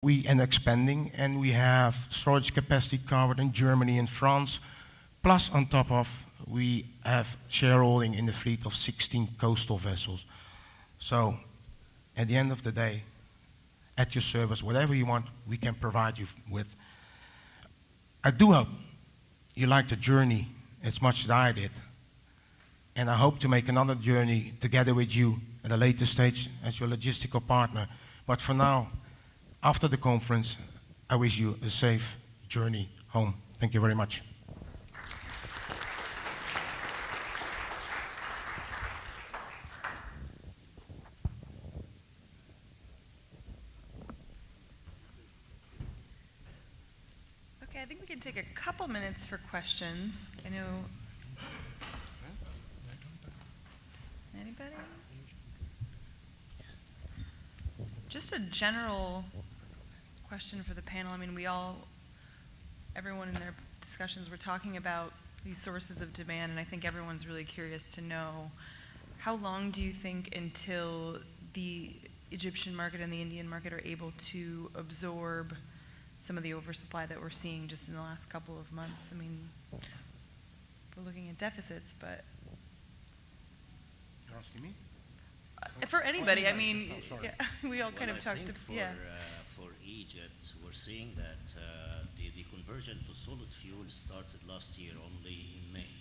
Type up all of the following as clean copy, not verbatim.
We and expanding, and we have storage capacity covered in Germany and France. Plus, on top of, we have shareholding in the fleet of 16 coastal vessels. So, at the end of the day, at your service, whatever you want, we can provide you with. I do hope you like the journey as much as I did. And I hope to make another journey together with you at a later stage as your logistical partner. But for now, after the conference, I wish you a safe journey home. Thank you very much. Okay, I think we can take a couple minutes for questions. I know. Anybody? Just a general question for the panel. I mean, everyone in their discussions were talking about these sources of demand, and I think everyone's really curious to know, how long do you think until the Egyptian market and the Indian market are able to absorb some of the oversupply that we're seeing just in the last couple of months? I mean, we're looking at deficits, but... You're asking me? For anybody, I mean, yeah, we all kind of talked to, for Egypt, we're seeing that the conversion to solid fuel started last year only in May.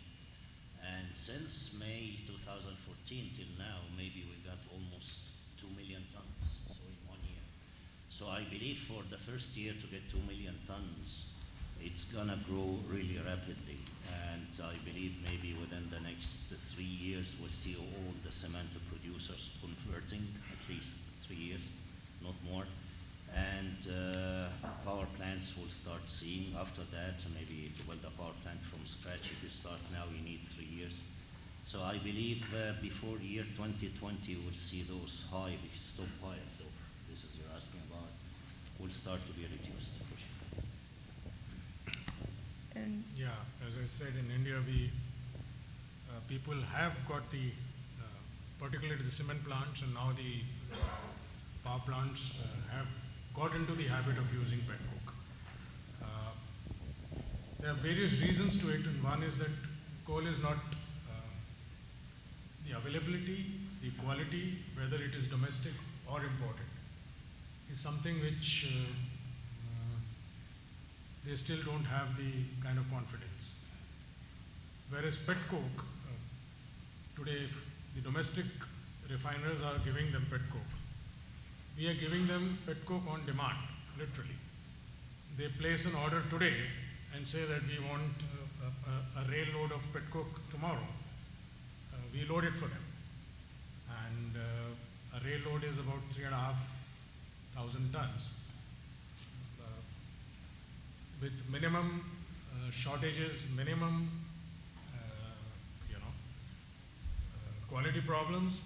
And since May 2014 till now, maybe we got almost 2 million tons, so in 1 year. So I believe for the first year to get 2 million tons, it's gonna grow really rapidly. And I believe maybe within the next 3 years, we'll see all the cement producers converting, at least 3 years, not more. And power plants will start seeing after that. Maybe to build a power plant from scratch, if you start now, you need 3 years. So I believe before year 2020, we'll see those high stockpiles, so this is you're asking about, will start to be reduced for sure. and Yeah, as I said, in India, people have got the, particularly the cement plants and now the power plants have got into the habit of using pet coke. There are various reasons to it, and one is that coal is not the availability, the quality, whether it is domestic or imported, is something which they still don't have the kind of confidence. Whereas pet coke, today if the domestic refiners are giving them pet coke, we are giving them pet coke on demand, literally. They place an order today and say that we want a rail load of pet coke tomorrow. We load it for them. And a rail load is about 3,500 tons. With minimum shortages, minimum quality problems,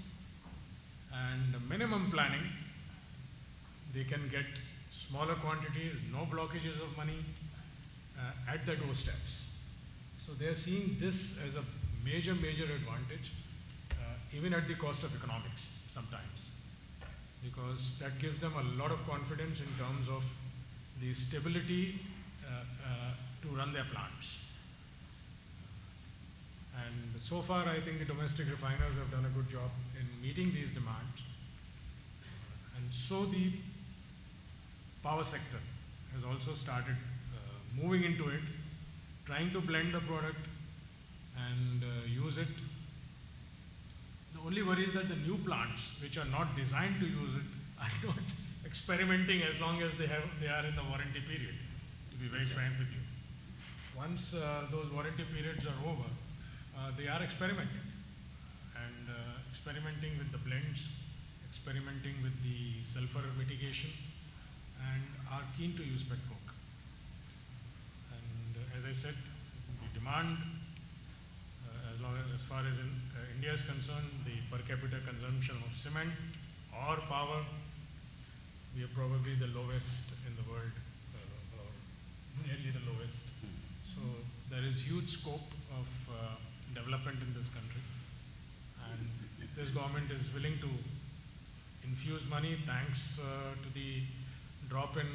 and minimum planning, they can get smaller quantities, no blockages of money at the doorsteps. So they're seeing this as a major advantage, even at the cost of economics sometimes, because that gives them a lot of confidence in terms of the stability to run their plants. And so far, I think the domestic refiners have done a good job in meeting these demands. And so the power sector has also started moving into it, trying to blend the product and use it. The only worry is that the new plants, which are not designed to use it, are not experimenting as long as they are in the warranty period, to be very frank with you. Once those warranty periods are over, they are experimenting, and experimenting with the blends, experimenting with the sulfur mitigation, and are keen to use pet coke. And as I said, the demand, as far as India is concerned, the per capita consumption of cement or power, we are probably the lowest in the world, or nearly the lowest. So there is huge scope of development in this country, and this government is willing to infuse money thanks to the drop in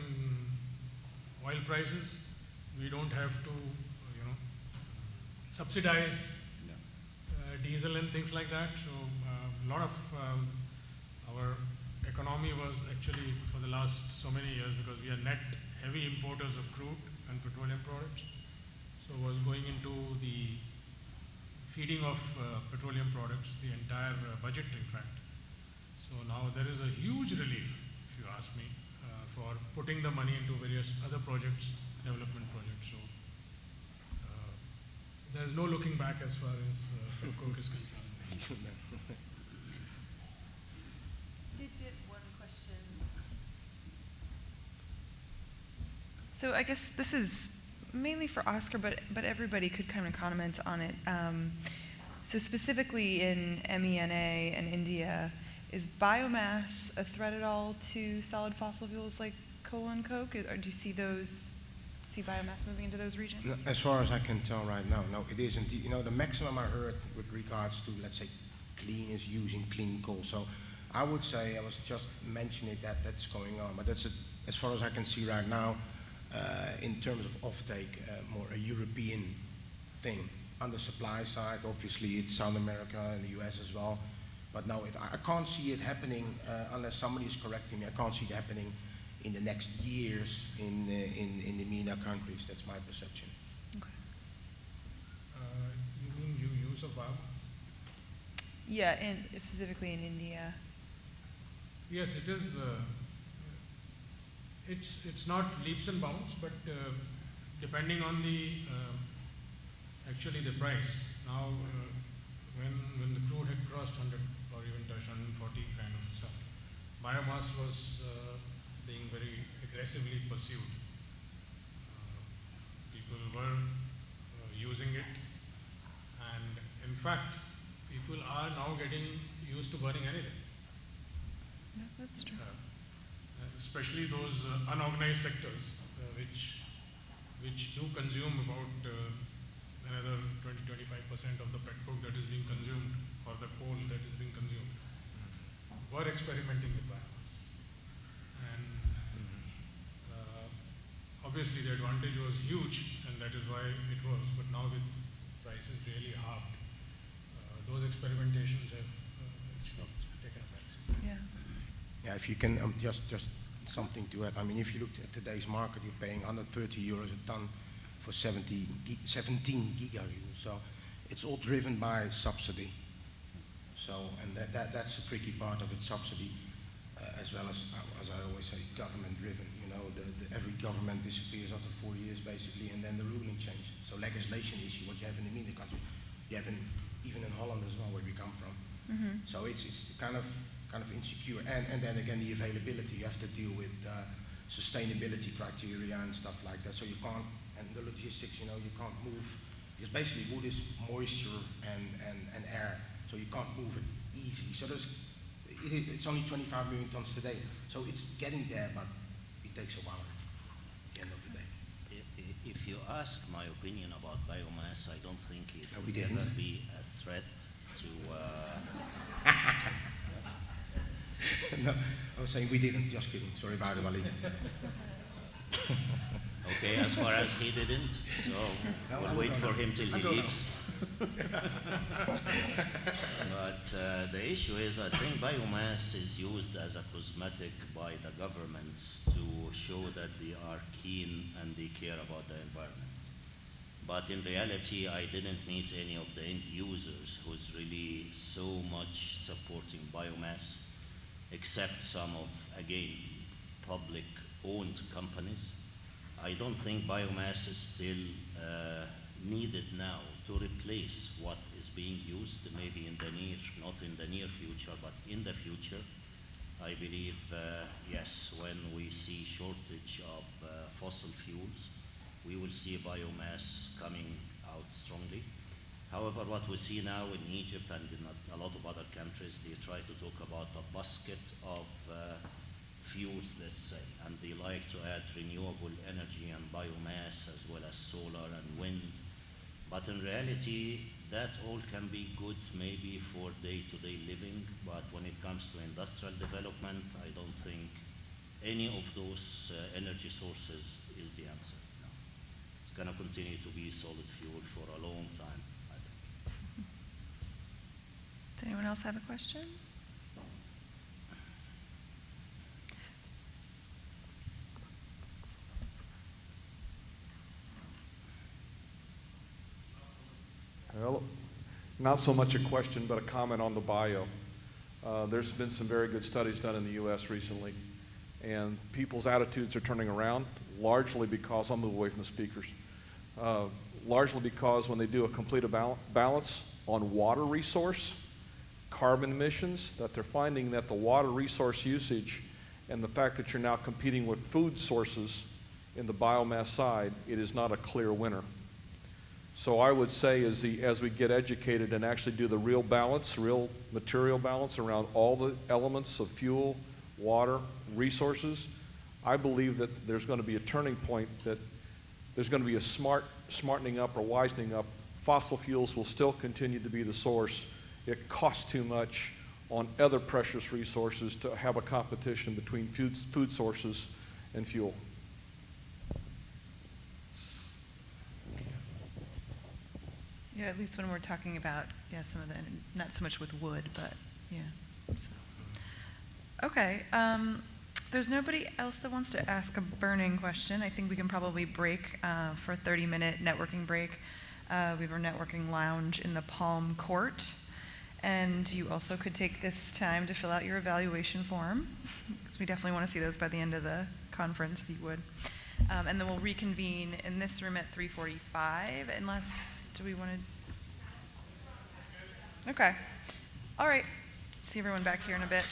oil prices, we don't have to, subsidize diesel and things like that. So a lot of our economy was actually for the last so many years, because we are net heavy importers of crude and petroleum products, so was going into the feeding of petroleum products, the entire budget in fact. So now there is a huge relief, if you ask me, for putting the money into various other projects, development projects. So there's no looking back as far as Coke is concerned. Did get one question. So I guess this is mainly for Oscar, but everybody could kind of comment on it. So specifically in MENA and India, is biomass a threat at all to solid fossil fuels like coal and coke, or do you see biomass moving into those regions? No, as far as I can tell right now, no, it isn't. You know, the maximum I heard with regards to, let's say, clean is using clean coal. So I would say, I was just mentioning that's going on, but that's as far as I can see right now, in terms of offtake, more a European thing. On the supply side, obviously it's South America and the US as well, but no, I can't see it happening unless somebody is correcting me. I can't see it happening in the next years in the MENA countries. That's my perception. Okay. You mean use of biomass? Yeah, and specifically in India. Yes, it is. It's not leaps and bounds, but depending on the actually the price. Now, when the crude had crossed 100 or even touched 140 kind of stuff, biomass was being very aggressively pursued. People were using it, and in fact, people are now getting used to burning anything. No, that's true. Especially those unorganized sectors, which do consume about another 20-25% of the pet coke that is being consumed, or the coal that is being consumed, were experimenting with biomass. And obviously the advantage was huge, and that is why it was. But now with prices really halved, those experimentations have stopped, taken effect. Yeah. Yeah, if you can, just something to add. I mean, if you look at today's market, you're paying 130 euros a ton for 17 gigajoules. So it's all driven by subsidy. So, and that's a tricky part of it, subsidy, as well as I always say, government driven. You know, every government disappears after 4 years basically, and then the ruling changes. So legislation issue, what you have in the MENA country, you have even in Holland as well, where we come from. Mm-hmm. So it's kind of insecure, and then again the availability. You have to deal with sustainability criteria and stuff like that. So you can't, and the logistics, you know, you can't move, because basically wood is moisture and air, so you can't move it easily. So it's only 25 million tons today. So it's getting there, but it takes a while at the end of the day. If you ask my opinion about biomass, I don't think it No, we will ever didn't. be a threat to. No, I was saying we didn't, just kidding. Sorry about it, Walid. Okay, as far as he didn't, so No, we'll I'm wait going for now. him till I'm he going now. leaves. But the issue is, I think biomass is used as a cosmetic by the governments to show that they are keen and they care about the environment. But in reality, I didn't meet any of the end users who's really so much supporting biomass, except some of, again, public-owned companies. I don't think biomass is still needed now to replace what is being used, maybe not in the near future, but in the future. I believe, yes, when we see shortage of fossil fuels, we will see biomass coming out strongly. However, what we see now in Egypt and in a lot of other countries, they try to talk about a basket of fuels, let's say, and they like to add renewable energy and biomass as well as solar and wind. But in reality, that all can be good maybe for day-to-day living, but when it comes to industrial development, I don't think any of those energy sources is the answer. No. It's going to continue to be solid fuel for a long time, I think. Does anyone else have a question? Well, not so much a question, but a comment on the bio. There's been some very good studies done in the U.S. recently, and people's attitudes are turning around, largely because, I'll move away from the speakers, largely because when they do a complete balance on water resource, carbon emissions, that they're finding that the water resource usage and the fact that you're now competing with food sources in the biomass side, it is not a clear winner. So I would say as we get educated and actually do the real balance, real material balance around all the elements of fuel, water, resources, I believe that there's going to be a turning point, that there's going to be a smartening up or wisening up. Fossil fuels will still continue to be the source. It costs too much on other precious resources to have a competition between food sources and fuel. Yeah, at least when we're talking about, yeah, some of the, not so much with wood, but yeah. So. Okay, there's nobody else that wants to ask a burning question. I think we can probably break for a 30-minute networking break. We have our networking lounge in the Palm Court. And you also could take this time to fill out your evaluation form, because we definitely want to see those by the end of the conference, if you would. And then we'll reconvene in this room at 3:45, unless, do we want to? Okay. All right. See everyone back here in a bit.